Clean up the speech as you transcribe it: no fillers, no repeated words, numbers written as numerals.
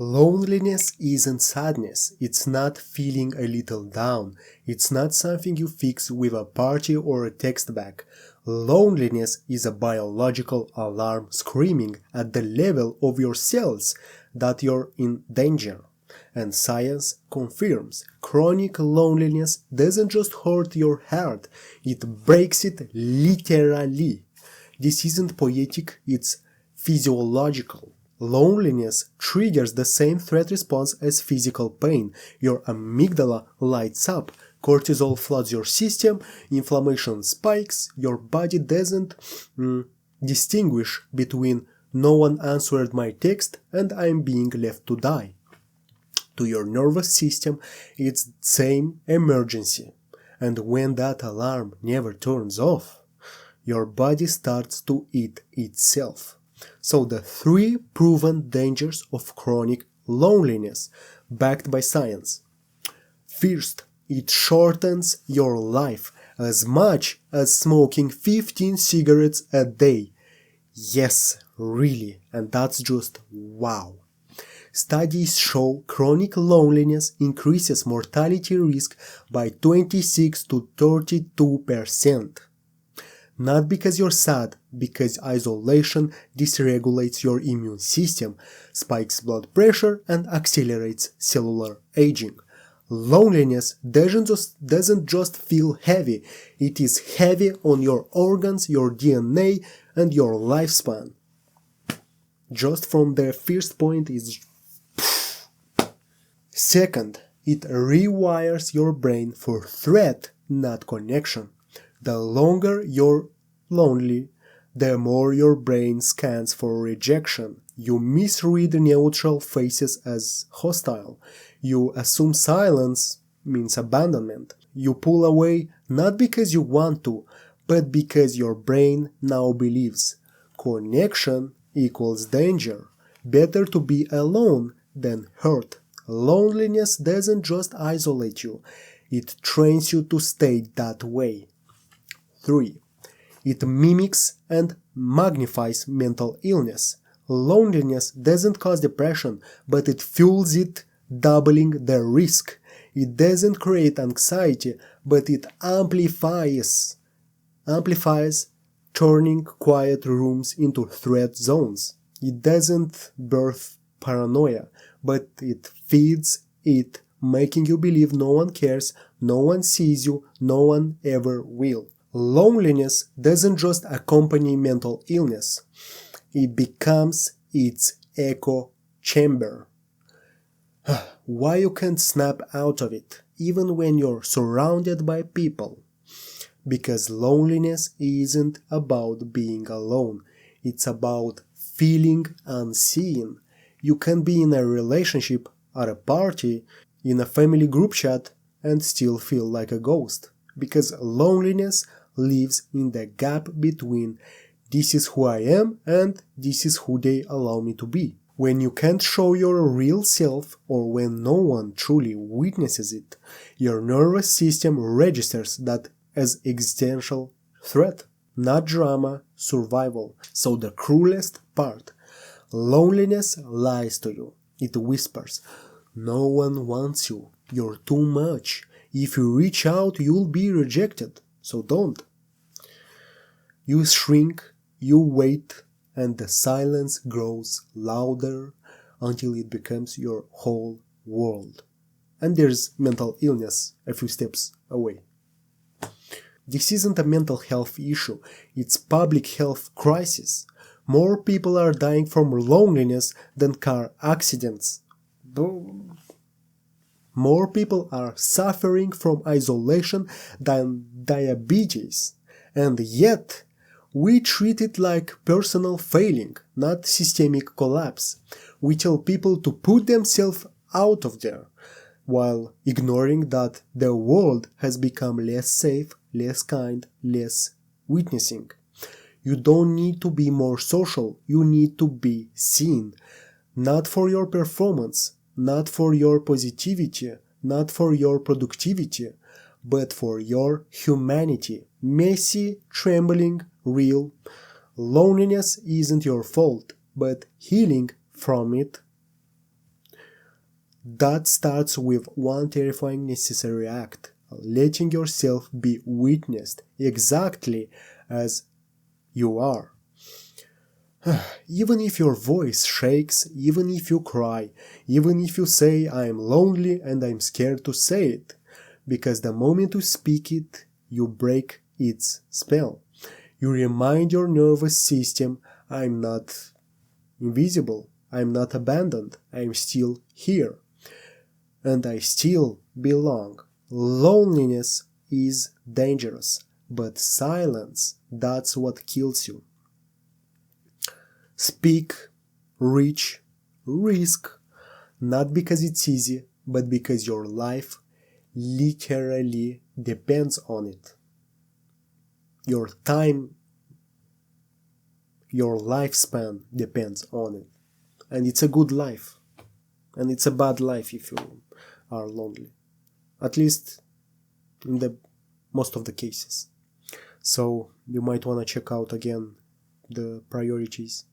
Loneliness isn't sadness, it's not feeling a little down, it's not something you fix with a party or a text back. Loneliness is a biological alarm screaming at the level of your cells that you're in danger. And science confirms chronic loneliness doesn't just hurt your heart, it breaks it literally. This isn't poetic, it's physiological. Loneliness triggers the same threat response as physical pain. Your amygdala lights up, cortisol floods your system, inflammation spikes, your body doesn't distinguish between no one answered my text and I'm being left to die. To your nervous system, it's the same emergency. And when that alarm never turns off, your body starts to eat itself. So the 3 proven dangers of chronic loneliness, backed by science. First, it shortens your life as much as smoking 15 cigarettes a day. Yes, really, and that's just wow. Studies show chronic loneliness increases mortality risk by 26 to 32%. Not because you're sad, because isolation dysregulates your immune system, spikes blood pressure, and accelerates cellular aging. Loneliness doesn't just feel heavy, it is heavy on your organs, your DNA, and your lifespan. Just from the first point is... Second, it rewires your brain for threat, not connection. The longer you're lonely, the more your brain scans for rejection. You misread neutral faces as hostile. You assume silence means abandonment. You pull away not because you want to, but because your brain now believes connection equals danger. Better to be alone than hurt. Loneliness doesn't just isolate you, it trains you to stay that way. 3. It mimics and magnifies mental illness. Loneliness doesn't cause depression, but it fuels it, doubling the risk. It doesn't create anxiety, but it amplifies, turning quiet rooms into threat zones. It doesn't birth paranoia, but it feeds it, making you believe no one cares, no one sees you, no one ever will. Loneliness doesn't just accompany mental illness, it becomes its echo chamber. Why you can't snap out of it, even when you're surrounded by people? Because loneliness isn't about being alone, it's about feeling unseen. You can be in a relationship, at a party, in a family group chat, and still feel like a ghost. Because loneliness lives in the gap between this is who I am and this is who they allow me to be. When you can't show your real self, or when no one truly witnesses it, your nervous system registers that as existential threat, not drama, survival. So the cruelest part, loneliness lies to you. It whispers, no one wants you, you're too much. If you reach out, you'll be rejected, so don't. You shrink, you wait, and the silence grows louder until it becomes your whole world. And there's mental illness a few steps away. This isn't a mental health issue, it's public health crisis. More people are dying from loneliness than car accidents. More people are suffering from isolation than diabetes. And yet, we treat it like personal failing, not systemic collapse. We tell people to put themselves out of there, while ignoring that the world has become less safe, less kind, less witnessing. You don't need to be more social, you need to be seen. Not for your performance, not for your positivity, not for your productivity, but for your humanity. Messy, trembling, real. Loneliness isn't your fault, but healing from it That starts with one terrifying necessary act: letting yourself be witnessed exactly as you are. Even if your voice shakes, even if you cry, even if you say, "I'm lonely and I'm scared to say it," because the moment you speak it, you break its spell. You remind your nervous system, "I'm not invisible, I'm not abandoned, I'm still here, and I still belong." Loneliness is dangerous, but silence, that's what kills you. Speak, reach, risk, not because it's easy, but because your life literally depends on it. Your time, your lifespan depends on it. And it's a good life. And it's a bad life if you are lonely. At least in the most of the cases. So you might want to check out again the priorities.